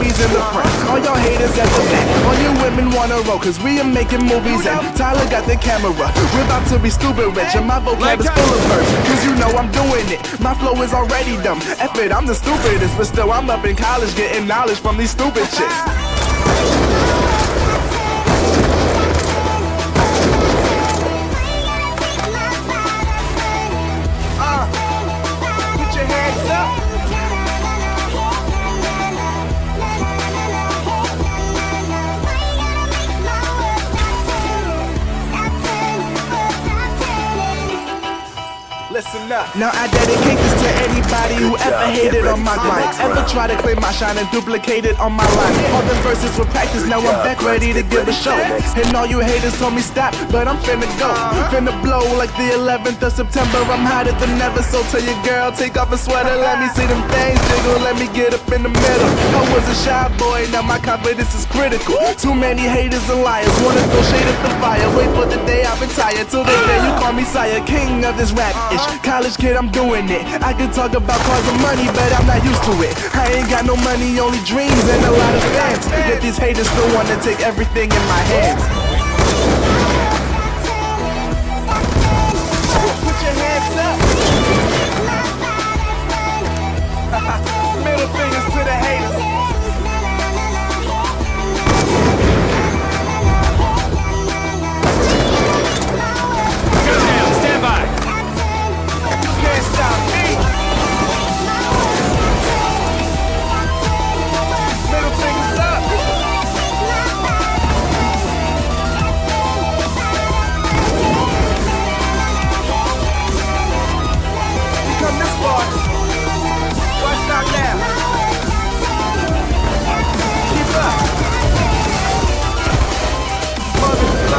movies in the front. All y'all haters at the back. All you women wanna roll, cause we are making movies and Tyler got the camera. We're about to be stupid rich and my vocab is full of verse. Cause you know I'm doing it. My flow is already dumb. F it, I'm the stupidest, but still I'm up in college getting knowledge from these stupid chicks. Put your hands up. Listen up. Now I dedicate this to anybody who ever hated on my grind, ever try to claim my shine and duplicate it on my line. All them verses were practice, now I'm back ready to give a show. And all you haters told me stop, but I'm finna go. Finna blow like the 11th of September. I'm hotter than ever, so tell your girl take off a sweater. Let me see them things jiggle, let me get up in the middle. I was a shy boy, now my confidence is critical. Too many haters and liars, wanna throw shade at the fire. Wait for the day I retire, till the day you call me sire. King of this rap-ish, college kid, I'm doing it. I can talk about cars and money, but I'm not used to it. I ain't got no money, only dreams and a lot of fans. Yet these haters still wanna take everything in my hands. Put your hands up. Middle fingers to the